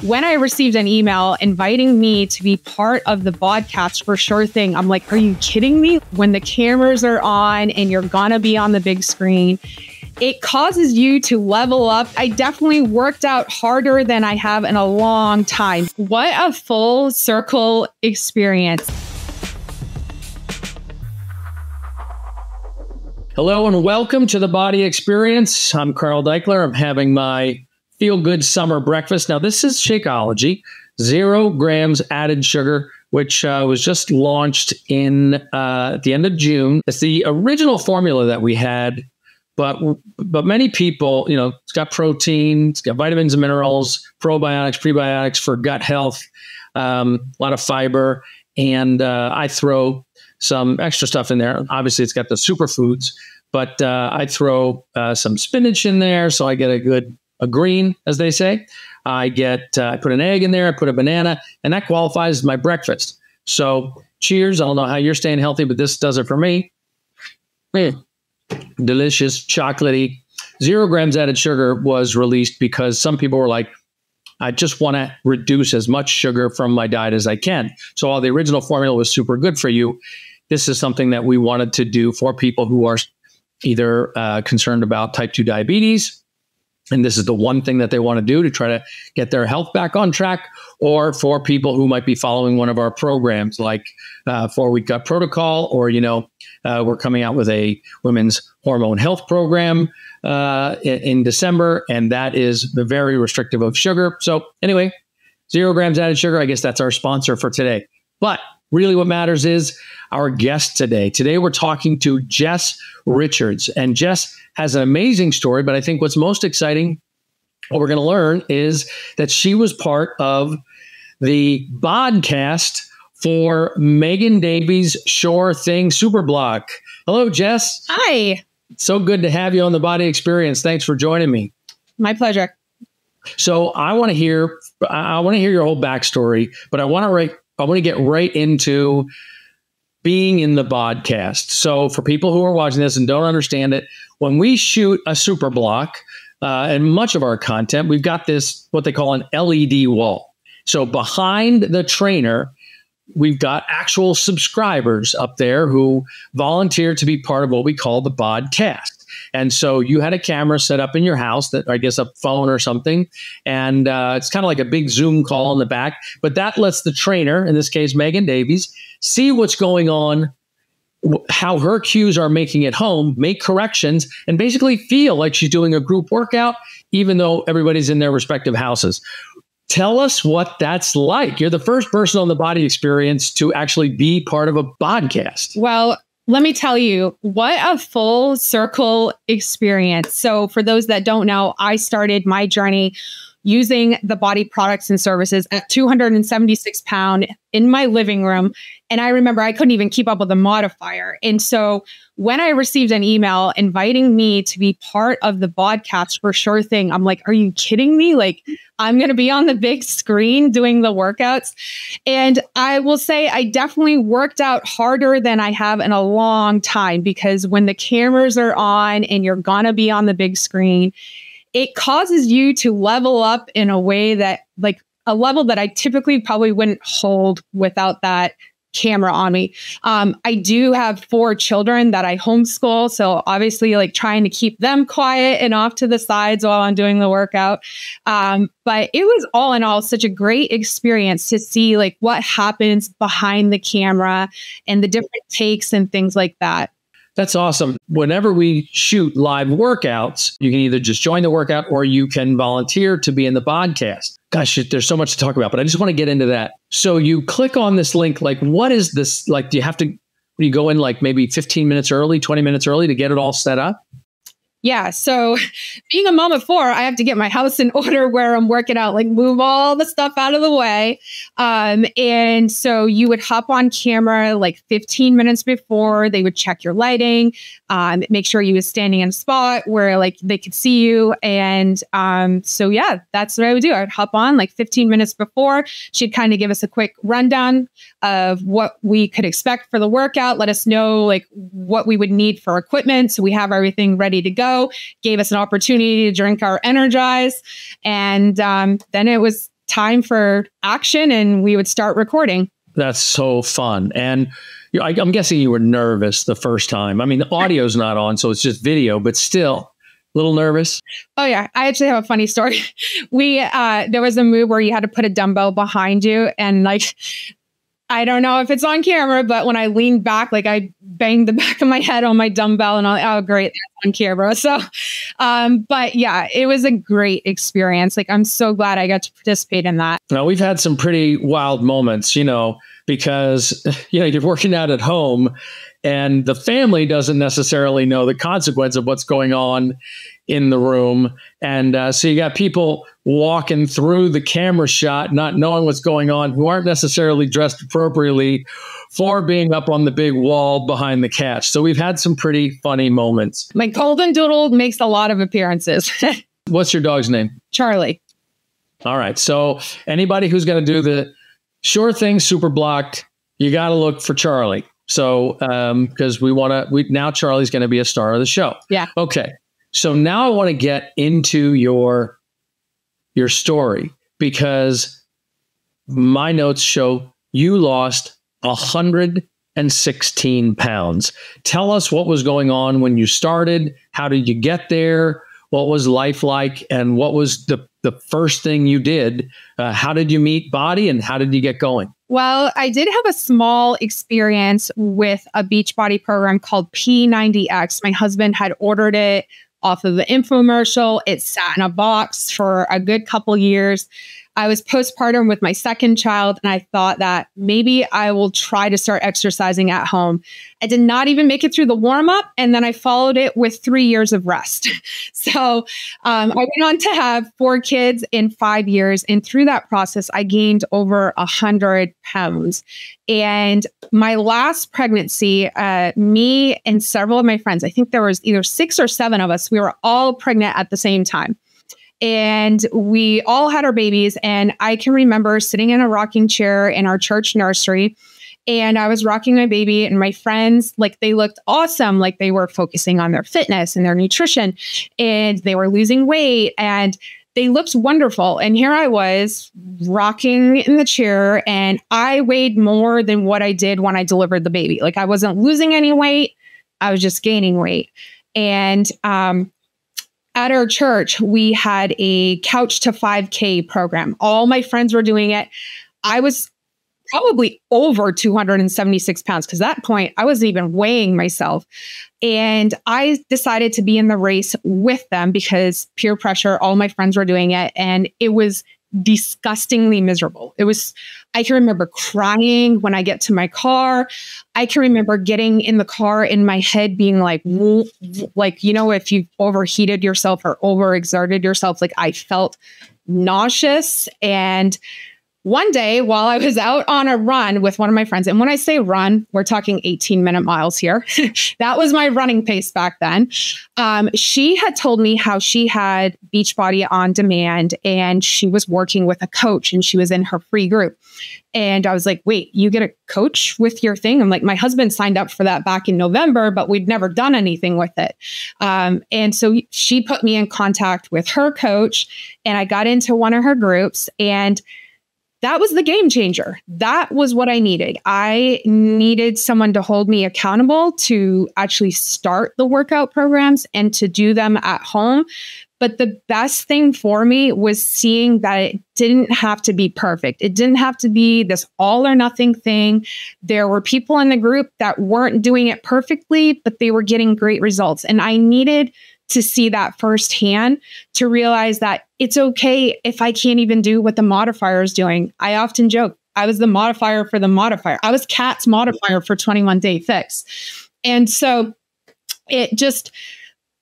When I received an email inviting me to be part of the podcast for Sure Thing, I'm like, are you kidding me? When the cameras are on and you're gonna be on the big screen, it causes you to level up. I definitely worked out harder than I have in a long time. What a full circle experience. Hello and welcome to the BODi Experience. I'm Carl Deichler. I'm having my feel-good summer breakfast. Now, this is Shakeology, 0 grams added sugar, which was just launched at the end of June. It's the original formula that we had, but many people, it's got protein, it's got vitamins and minerals, probiotics, prebiotics for gut health, a lot of fiber, and I throw some extra stuff in there. Obviously, it's got the superfoods, but I throw some spinach in there, so I get a green, as they say. I put an egg in there, I put a banana, and that qualifies as my breakfast. So cheers. I don't know how you're staying healthy, but this does it for me. Delicious, chocolatey. 0 grams added sugar was released because some people were like, I just want to reduce as much sugar from my diet as I can. So while the original formula was super good for you, this is something that we wanted to do for people who are either concerned about type 2 diabetes, and this is the one thing that they want to do to try to get their health back on track, or for people who might be following one of our programs like 4-Week Gut Protocol, or, we're coming out with a women's hormone health program in December, and that is very restrictive of sugar. So anyway, 0 grams added sugar, I guess that's our sponsor for today. But really what matters is our guest today. Today we're talking to Jess Richards, and Jess has an amazing story, but I think what's most exciting, what we're going to learn, is that she was part of the podcast for Megan Davies' Sure Thing Superblock. Hello, Jess. Hi. So good to have you on the BODi Experience. Thanks for joining me. My pleasure. So I want to hear your whole backstory, but I want to get right into being in the podcast. So for people who are watching this and don't understand it, when we shoot a super block and much of our content, we've got this, what they call an LED wall. So behind the trainer, we've got actual subscribers up there who volunteer to be part of what we call the podcast. And so you had a camera set up in your house, that I guess a phone or something, and it's kind of like a big Zoom call in the back, but that lets the trainer, in this case Megan Davies, see what's going on, how her cues are making it home, make corrections, and basically feel like she's doing a group workout, even though everybody's in their respective houses. Tell us what that's like. You're the first person on the BODi Experience to actually be part of a podcast. Well, let me tell you, what a full circle experience. So for those that don't know, I started my journey using the BODi products and services at 276 pounds in my living room. And I remember I couldn't even keep up with the modifier. And so when I received an email inviting me to be part of the podcast for Sure Thing, I'm like, are you kidding me? Like, I'm going to be on the big screen doing the workouts. And I will say I definitely worked out harder than I have in a long time, because when the cameras are on and you're going to be on the big screen, it causes you to level up in a way that, like, a level that I typically probably wouldn't hold without that camera on me. I do have 4 children that I homeschool, so obviously, like, trying to keep them quiet and off to the sides while I'm doing the workout. But it was all in all such a great experience to see, like, what happens behind the camera and the different takes and things like that. That's awesome. Whenever we shoot live workouts, you can either just join the workout or you can volunteer to be in the podcast. Gosh, there's so much to talk about, but I just want to get into that. So you click on this link, like, what is this? Like, do you go in like maybe 15 minutes early, 20 minutes early to get it all set up? Yeah. So being a mom of 4, I have to get my house in order where I'm working out, like move all the stuff out of the way. And so you would hop on camera like 15 minutes before. They would check your lighting, make sure you was standing in a spot where like they could see you. And so, yeah, that's what I would do. I would hop on like 15 minutes before. She'd kind of give us a quick rundown of what we could expect for the workout, let us know like what we would need for equipment. So we have everything ready to go. Gave us an opportunity to drink our Energize. And then it was time for action and we would start recording. That's so fun. And I'm guessing you were nervous the first time. I mean, the audio's not on, so it's just video, but still a little nervous. Oh yeah. I actually have a funny story. There was a move where you had to put a dumbbell behind you, and like, I don't know if it's on camera, but when I leaned back, like I banged the back of my head on my dumbbell, and I'm like, oh great, that's on camera. So, but yeah, it was a great experience. Like, I'm so glad I got to participate in that. Now, we've had some pretty wild moments, because, you're working out at home and the family doesn't necessarily know the consequence of what's going on in the room. And so you got people walking through the camera shot, not knowing what's going on, who aren't necessarily dressed appropriately for being up on the big wall behind the couch. So we've had some pretty funny moments. My golden doodle makes a lot of appearances. What's your dog's name? Charlie. All right. So anybody who's going to do the sure thing super blocked, you got to look for Charlie. So because now Charlie's going to be a star of the show. Yeah. Okay. So now I want to get into your story, because my notes show you lost 116 pounds. Tell us what was going on when you started. How did you get there? What was life like? And what was the first thing you did? How did you meet BODi, and how did you get going? Well, I did have a small experience with a Beachbody program called P90X. My husband had ordered it off of the infomercial. It sat in a box for a good couple years. I was postpartum with my second child, and I thought that maybe I will try to start exercising at home. I did not even make it through the warm-up, and then I followed it with 3 years of rest. So I went on to have 4 kids in 5 years, and through that process, I gained over 100 pounds. And my last pregnancy, me and several of my friends, I think there was either 6 or 7 of us, we were all pregnant at the same time. And we all had our babies. And I can remember sitting in a rocking chair in our church nursery, and I was rocking my baby, and my friends, like, they looked awesome. Like, they were focusing on their fitness and their nutrition, and they were losing weight, and they looked wonderful. And here I was rocking in the chair, and I weighed more than what I did when I delivered the baby. Like, I wasn't losing any weight. I was just gaining weight. And, at our church, we had a Couch to 5K program. All my friends were doing it. I was probably over 276 pounds, because at that point I wasn't even weighing myself. And I decided to be in the race with them because peer pressure, all my friends were doing it. And it was disgustingly miserable. I can remember crying when I get to my car. I can remember getting in the car in my head being like, if you've overheated yourself or overexerted yourself, like, I felt nauseous. And one day while I was out on a run with one of my friends, and when I say run, we're talking 18-minute miles here. That was my running pace back then. She had told me how she had Beachbody on demand, and she was working with a coach, and she was in her free group. And I was like, wait, you get a coach with your thing? I'm like, my husband signed up for that back in November, but we'd never done anything with it. And so she put me in contact with her coach, and I got into one of her groups, and that was the game changer. That was what I needed. I needed someone to hold me accountable to actually start the workout programs and to do them at home. But the best thing for me was seeing that it didn't have to be perfect. It didn't have to be this all or nothing thing. There were people in the group that weren't doing it perfectly, but they were getting great results. And I needed to see that firsthand to realize that it's okay if I can't even do what the modifier is doing. I often joke, I was the modifier for the modifier. I was Kat's modifier for 21 Day Fix. And so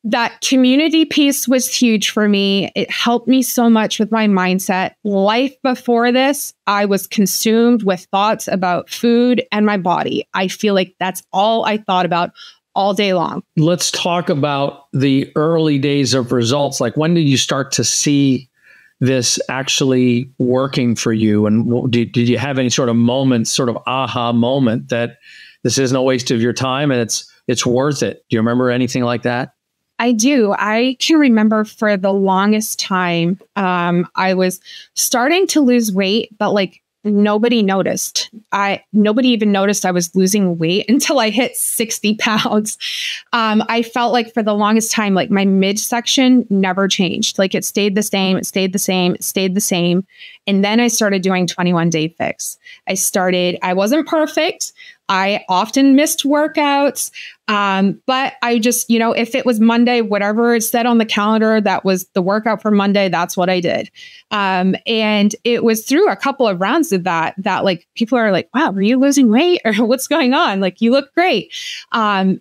that community piece was huge for me. It helped me so much with my mindset. Life before this, I was consumed with thoughts about food and my body. I feel like that's all I thought about all day long. Let's talk about the early days of results. Like, when did you start to see this actually working for you? And did you have any sort of moment, sort of aha moment that this isn't a waste of your time and it's worth it? Do you remember anything like that? I do. I can remember for the longest time, I was starting to lose weight, but like nobody noticed. Nobody even noticed I was losing weight until I hit 60 pounds. I felt like for the longest time, like my midsection never changed. Like it stayed the same, it stayed the same, it stayed the same. And then I started doing 21 Day Fix. I wasn't perfect. I often missed workouts. But I just, if it was Monday, whatever it said on the calendar, that was the workout for Monday. That's what I did. And it was through a couple of rounds of that like people are like, wow, were you losing weight or what's going on? Like you look great. And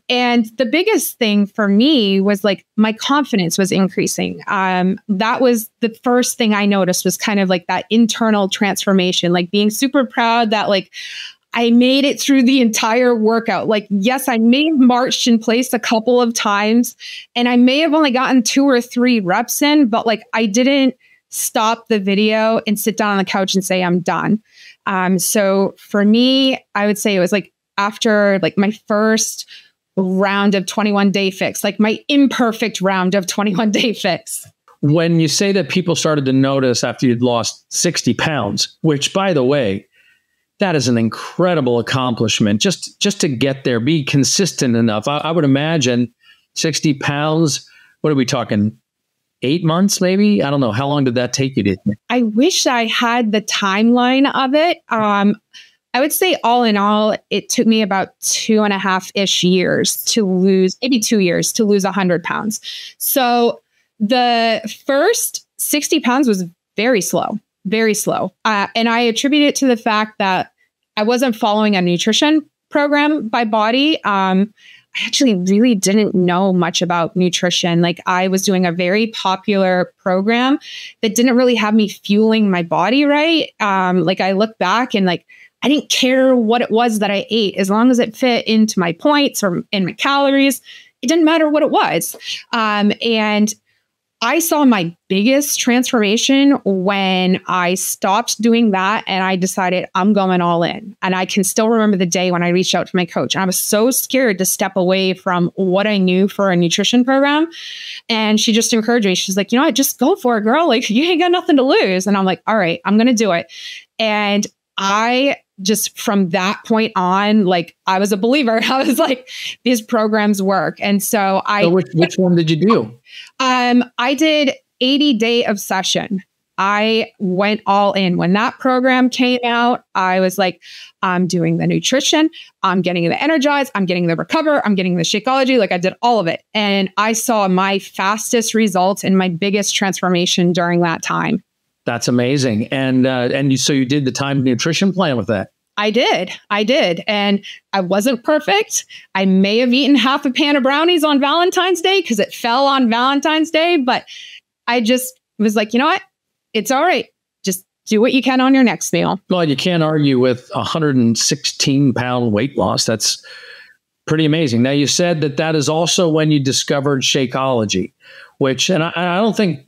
the biggest thing for me was like my confidence was increasing. That was the first thing I noticed was kind of like that internal transformation, like being super proud that like I made it through the entire workout. Like, yes, I may have marched in place a couple of times and I may have only gotten 2 or 3 reps in, but like I didn't stop the video and sit down on the couch and say, I'm done. So for me, I would say it was like after like my first round of 21 Day Fix, like my imperfect round of 21 Day Fix. When you say that people started to notice after you'd lost 60 pounds, which by the way, that is an incredible accomplishment just to get there, be consistent enough. I would imagine 60 pounds. What are we talking? 8 months, maybe? I don't know. How long did that take you to? I wish I had the timeline of it. I would say all in all, it took me about 2.5-ish years to lose, maybe 2 years to lose 100 pounds. So the first 60 pounds was very slow. Very slow. And I attribute it to the fact that I wasn't following a nutrition program by BODi. I actually really didn't know much about nutrition. Like I was doing a very popular program that didn't really have me fueling my body right. Like I look back and like, I didn't care what it was that I ate as long as it fit into my points or in my calories. It didn't matter what it was. And I saw my biggest transformation when I stopped doing that and I decided I'm going all in. And I can still remember the day when I reached out to my coach. I was so scared to step away from what I knew for a nutrition program. And she just encouraged me. She's like, you know what, just go for it, girl. Like you ain't got nothing to lose. And I'm like, all right, I'm going to do it. And I just from that point on, like I was a believer. I was like, these programs work. And so which one did you do? I did 80-day obsession. I went all in. When that program came out, I was like, I'm doing the nutrition, I'm getting the energize, I'm getting the recover, I'm getting the Shakeology. Like I did all of it. And I saw my fastest results and my biggest transformation during that time. That's amazing. So you did the timed nutrition plan with that? I did. And I wasn't perfect. I may have eaten half a pan of brownies on Valentine's Day because it fell on Valentine's Day. But I just was like, you know what? It's all right. Just do what you can on your next meal. Well, you can't argue with 116-pound weight loss. That's pretty amazing. Now, you said that is also when you discovered Shakeology, which, and I don't think,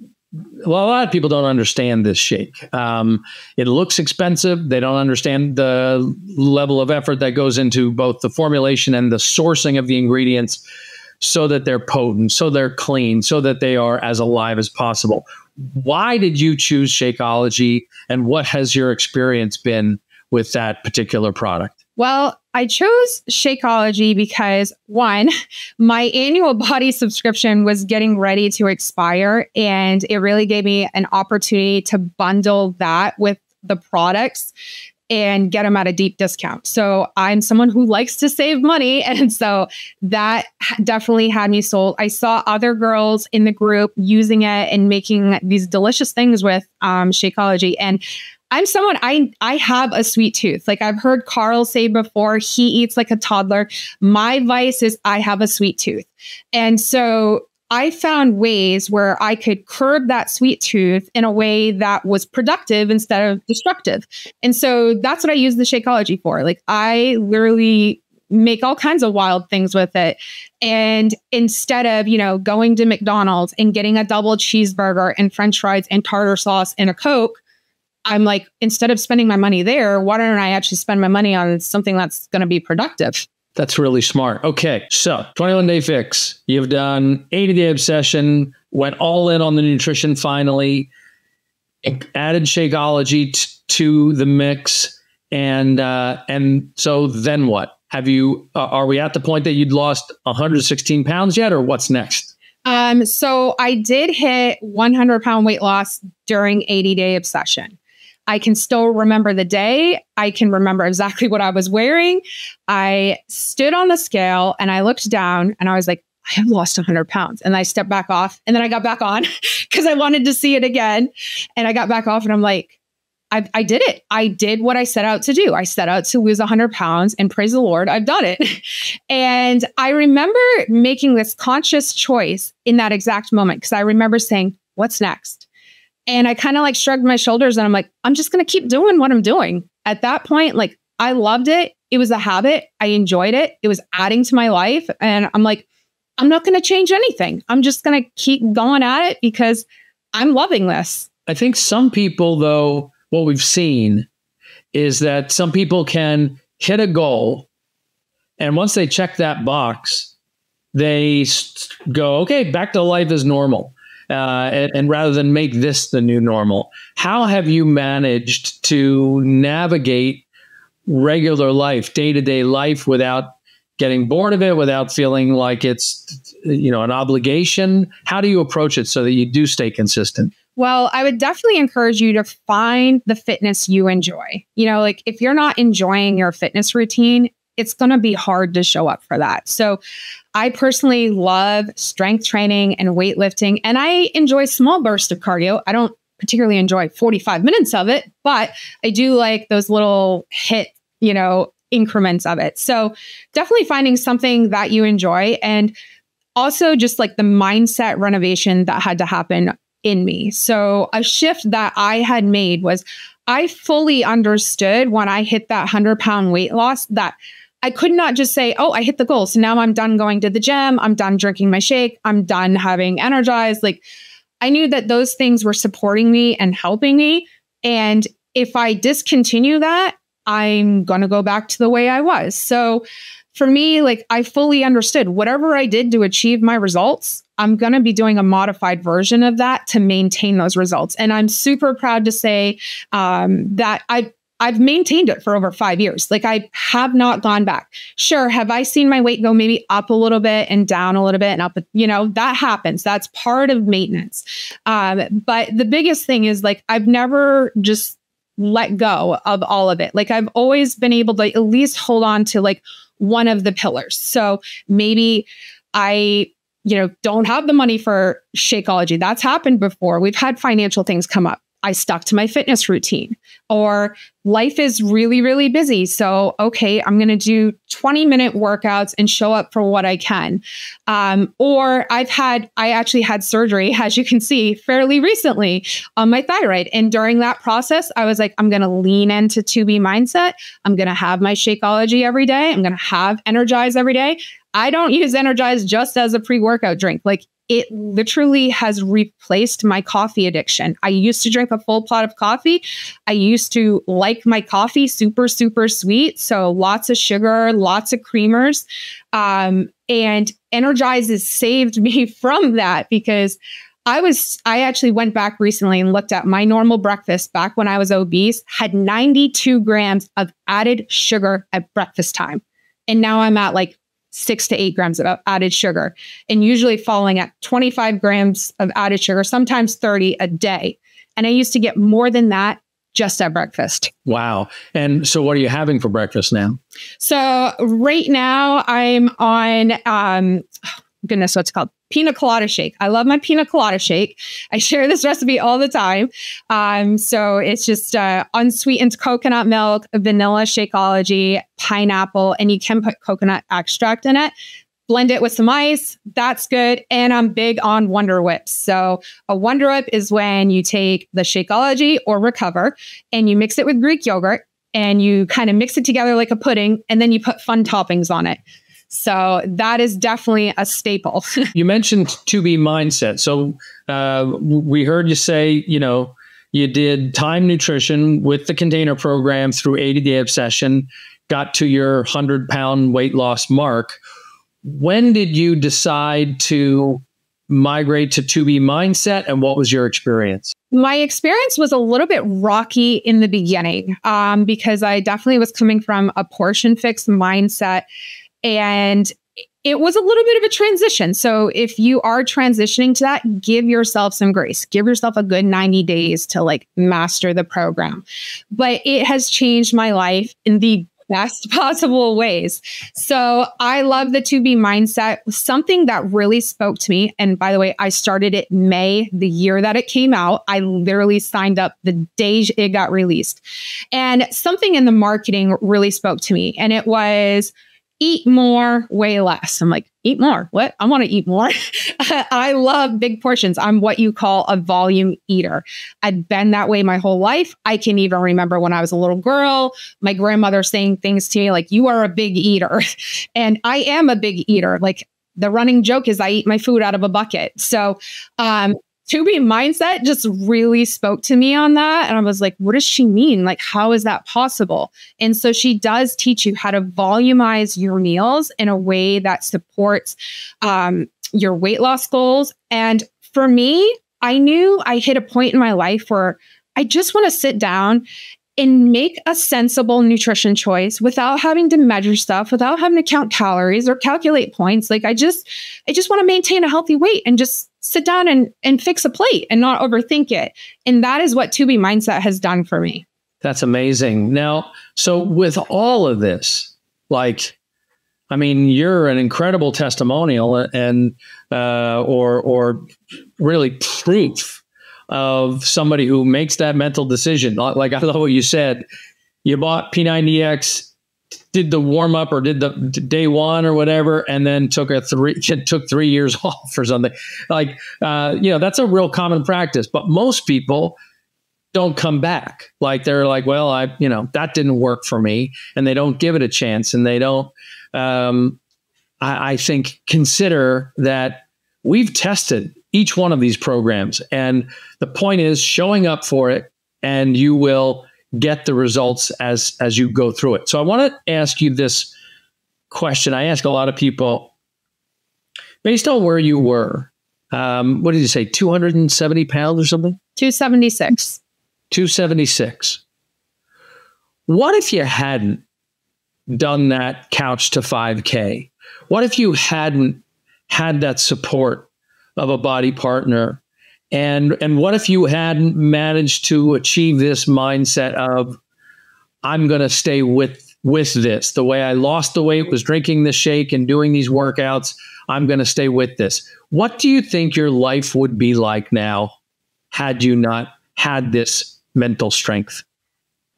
well, a lot of people don't understand this shake. It looks expensive. They don't understand the level of effort that goes into both the formulation and the sourcing of the ingredients so that they're potent, so they're clean, so that they are as alive as possible. Why did you choose Shakeology, and what has your experience been with that particular product? Well, I chose Shakeology because one, my annual BODi subscription was getting ready to expire, and it really gave me an opportunity to bundle that with the products and get them at a deep discount. So I'm someone who likes to save money. And so that definitely had me sold. I saw other girls in the group using it and making these delicious things with Shakeology. And I'm someone, I have a sweet tooth. Like I've heard Carl say before, he eats like a toddler. My vice is I have a sweet tooth. And so I found ways where I could curb that sweet tooth in a way that was productive instead of destructive. And so that's what I use the Shakeology for. Like I literally make all kinds of wild things with it. And instead of, going to McDonald's and getting a double cheeseburger and French fries and tartar sauce and a Coke, I'm like, instead of spending my money there, why don't I actually spend my money on something that's going to be productive? That's really smart. Okay. So 21 Day Fix, you've done 80-day obsession, went all in on the nutrition finally, added Shakeology to the mix. And so then what? Have you, are we at the point that you'd lost 116 pounds yet, or what's next? So I did hit 100-pound weight loss during 80-day obsession. I can still remember the day. I can remember exactly what I was wearing. I stood on the scale and I looked down and I was like, I have lost 100 pounds. And I stepped back off and then I got back on because I wanted to see it again. And I got back off and I'm like, I did it. I did what I set out to do. I set out to lose 100 pounds and praise the Lord, I've done it. And I remember making this conscious choice in that exact moment because I remember saying, what's next? And I kind of like shrugged my shoulders and I'm like, I'm just going to keep doing what I'm doing. At that point, like I loved it. It was a habit. I enjoyed it. It was adding to my life. And I'm like, I'm not going to change anything. I'm just going to keep going at it because I'm loving this. I think some people, though, what we've seen is that some people can hit a goal. And once they check that box, they go, okay, back to life as normal. And rather than make this the new normal, how have you managed to navigate regular life, day-to-day life, without getting bored of it, without feeling like it's, an obligation? How do you approach it so that you do stay consistent? Well, I would definitely encourage you to find the fitness you enjoy. Like if you're not enjoying your fitness routine, it's going to be hard to show up for that. So I personally love strength training and weightlifting, and I enjoy small bursts of cardio. I don't particularly enjoy 45 minutes of it, but I do like those little hit, increments of it. So definitely finding something that you enjoy, and also just like the mindset renovation that had to happen in me. So a shift that I had made was I fully understood when I hit that 100-pound weight loss that I could not just say, oh, I hit the goal. So now I'm done going to the gym. I'm done drinking my shake. I'm done having Energized. Like I knew that those things were supporting me and helping me. And if I discontinue that, I'm going to go back to the way I was. So for me, like I fully understood whatever I did to achieve my results, I'm going to be doing a modified version of that to maintain those results. And I'm super proud to say that I've maintained it for over 5 years. Like I have not gone back. Sure. Have I seen my weight go maybe up a little bit and down a little bit and up, that happens. That's part of maintenance. But the biggest thing is like, I've never just let go of all of it. Like I've always been able to at least hold on to like one of the pillars. So maybe I, don't have the money for Shakeology. That's happened before. We've had financial things come up. I stuck to my fitness routine, or life is really, really busy. So, okay, I'm going to do 20-minute workouts and show up for what I can. Or I actually had surgery, as you can see, fairly recently on my thyroid. And during that process, I was like, I'm going to lean into 2B mindset. I'm going to have my Shakeology every day. I'm going to have Energize every day. I don't use Energize just as a pre-workout drink. Like it literally has replaced my coffee addiction. I used to drink a full pot of coffee. I used to like my coffee super, super sweet. So lots of sugar, lots of creamers. And Energize has saved me from that because I actually went back recently and looked at my normal breakfast back when I was obese, had 92 grams of added sugar at breakfast time. And now I'm at like 6 to 8 grams of added sugar, and usually falling at 25 grams of added sugar, sometimes 30 a day. And I used to get more than that just at breakfast. Wow. And so what are you having for breakfast now? So right now I'm on, what's it called? Pina colada shake. I love my pina colada shake. I share this recipe all the time. So it's just unsweetened coconut milk, vanilla Shakeology, pineapple, and you can put coconut extract in it. Blend it with some ice. That's good. And I'm big on Wonder Whips. So a Wonder Whip is when you take the Shakeology or Recover and you mix it with Greek yogurt and you kind of mix it together like a pudding, and then you put fun toppings on it. So that is definitely a staple. You mentioned 2B mindset. So we heard you say, you did time nutrition with the container program through 80-day obsession. got to your 100-pound weight loss mark. When did you decide to migrate to 2B mindset, and what was your experience? My experience was a little bit rocky in the beginning because I definitely was coming from a portion fixed mindset, and it was a little bit of a transition. So if you are transitioning to that, give yourself some grace. Give yourself a good 90 days to like master the program. But it has changed my life in the best possible ways. So I love the 2B mindset. Something that really spoke to me. And by the way, I started it May, the year that it came out. I literally signed up the day it got released. And something in the marketing really spoke to me. And it was eat more, weigh less. I'm like, eat more? What? I want to eat more. I love big portions. I'm what you call a volume eater. I've been that way my whole life. I can even remember when I was a little girl, my grandmother saying things to me like, you are a big eater. And I am a big eater. Like the running joke is I eat my food out of a bucket. So, 2B mindset just really spoke to me on that. And I was like, what does she mean? Like, how is that possible? And so she does teach you how to volumize your meals in a way that supports your weight loss goals. And for me, I knew I hit a point in my life where I just want to sit down and make a sensible nutrition choice without having to measure stuff, without having to count calories or calculate points. Like I just want to maintain a healthy weight and just sit down and fix a plate and not overthink it. And that is what 2B mindset has done for me. That's amazing. Now, so with all of this, like, I mean, you're an incredible testimonial and or really proof of somebody who makes that mental decision. Like, I love what you said. You bought P90X, did the warm up or did the day one or whatever, and then took 3 years off or something. Like, that's a real common practice. But most people don't come back. Like they're like, well, that didn't work for me, and they don't give it a chance, and they don't. I think consider that we've tested each one of these programs, and the point is showing up for it, and you will get the results as you go through it. So I want to ask you this question. I ask a lot of people, based on where you were, what did you say, 270 pounds or something? 276. 276. What if you hadn't done that couch to 5K? What if you hadn't had that support of a body partner? And what if you hadn't managed to achieve this mindset of, I'm going to stay with this? The way I lost the weight was drinking the shake and doing these workouts. I'm going to stay with this. What do you think your life would be like now had you not had this mental strength?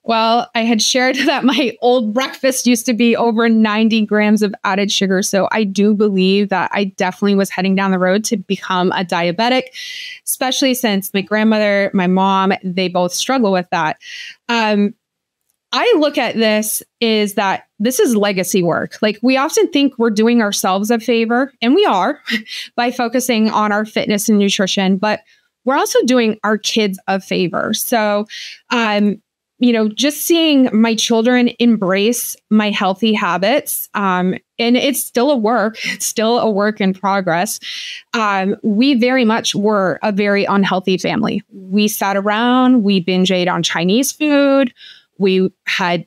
Well, I had shared that my old breakfast used to be over 90 grams of added sugar. So I do believe that I definitely was heading down the road to become a diabetic, especially since my grandmother, my mom, they both struggle with that. I look at this is that this is legacy work. Like we often think we're doing ourselves a favor, and we are by focusing on our fitness and nutrition, but we're also doing our kids a favor. So, just seeing my children embrace my healthy habits, and it's still a work. It's still a work in progress. We very much were a very unhealthy family. We sat around, we binge ate on Chinese food. We had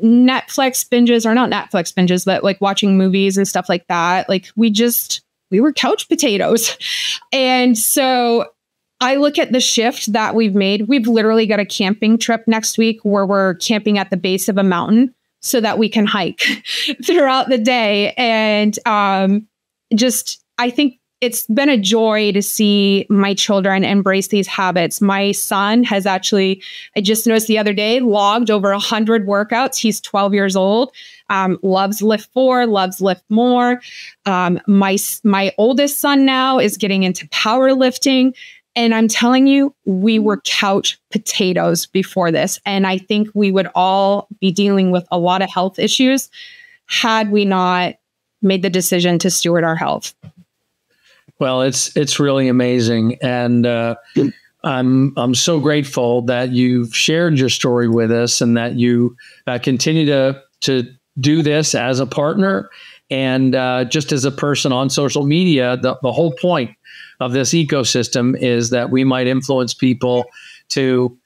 Netflix binges, or not Netflix binges, but like watching movies and stuff like that. Like we were couch potatoes. And so I look at the shift that we've made. We've literally got a camping trip next week where we're camping at the base of a mountain so that we can hike throughout the day. And I think it's been a joy to see my children embrace these habits. My son has actually, I just noticed the other day, logged over 100 workouts. He's 12 years old, loves Lift 4, loves Lift More. My oldest son now is getting into powerlifting. And I'm telling you, we were couch potatoes before this. And I think we would all be dealing with a lot of health issues had we not made the decision to steward our health. Well, it's really amazing. And I'm so grateful that you've shared your story with us and that you continue to do this as a partner and just as a person on social media. The whole point of this ecosystem is that we might influence people to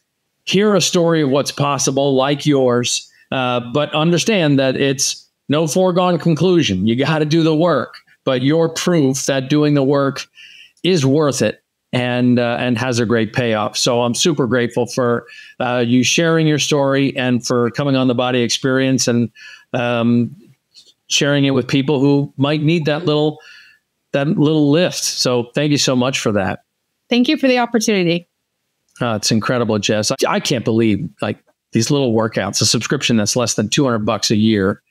hear a story of what's possible like yours, but understand that it's no foregone conclusion. You got to do the work, but you're proof that doing the work is worth it and has a great payoff. So I'm super grateful for you sharing your story and for coming on the BODi Experience and sharing it with people who might need that little lift. So thank you so much for that. Thank you for the opportunity. It's incredible, Jess. I can't believe like these little workouts, a subscription that's less than $200 a year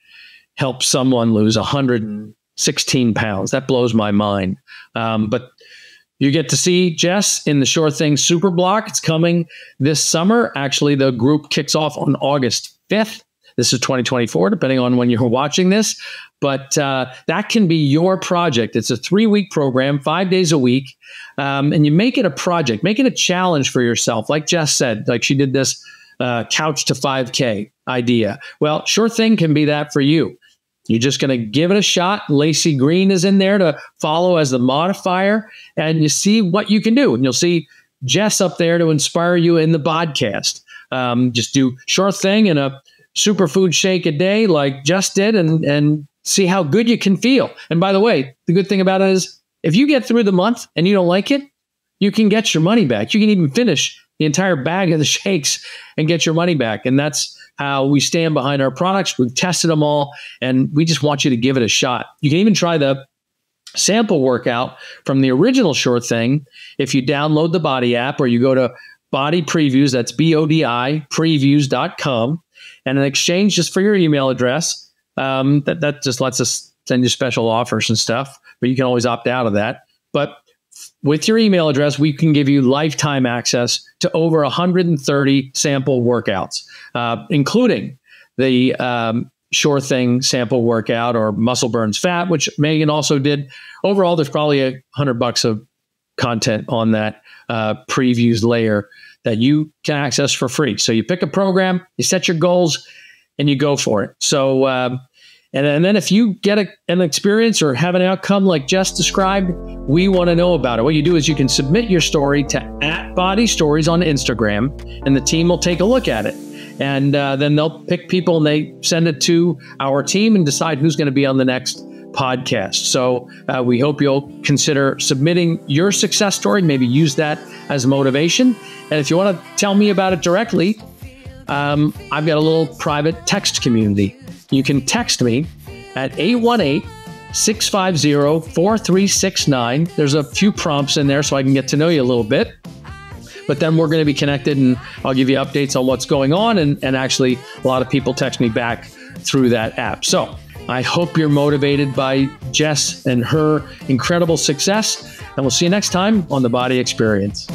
helps someone lose 116 pounds. That blows my mind. But you get to see Jess in the Sure Thing Super Block. It's coming this summer. Actually, the group kicks off on August 5th. This is 2024, depending on when you're watching this. But that can be your project. It's a 3-week program, 5 days a week. And you make it a project, make it a challenge for yourself. Like Jess said, like she did this couch to 5K idea. Well, Sure Thing can be that for you. You're just going to give it a shot. Lacey Green is in there to follow as the modifier, and you see what you can do. And you'll see Jess up there to inspire you in the podcast. Just do Sure Thing and a superfood shake a day like Jess did and see how good you can feel. And by the way, the good thing about it is if you get through the month and you don't like it, you can get your money back. You can even finish the entire bag of the shakes and get your money back. And that's how we stand behind our products. We've tested them all, and we just want you to give it a shot. You can even try the sample workout from the original Sure Thing if you download the BODi app or you go to BODi Previews, that's BODi Previews.com, and in exchange just for your email address, that just lets us send you special offers and stuff, but you can always opt out of that. But with your email address, we can give you lifetime access to over 130 sample workouts, including the Sure Thing sample workout or Muscle Burns Fat, which Megan also did. Overall, there's probably $100 of content on that previews layer that you can access for free. So you pick a program, you set your goals, and you go for it. So, and then if you get an experience or have an outcome like Jess described, we want to know about it. What you do is you can submit your story to @BODi Stories on Instagram, and the team will take a look at it. And then they'll pick people and they send it to our team and decide who's going to be on the next podcast. So we hope you'll consider submitting your success story, maybe use that as motivation. And if you want to tell me about it directly, I've got a little private text community. You can text me at 818-650-4369. There's a few prompts in there so I can get to know you a little bit. But then we're going to be connected and I'll give you updates on what's going on. And actually, a lot of people text me back through that app. So I hope you're motivated by Jess and her incredible success. And we'll see you next time on the BODi Experience.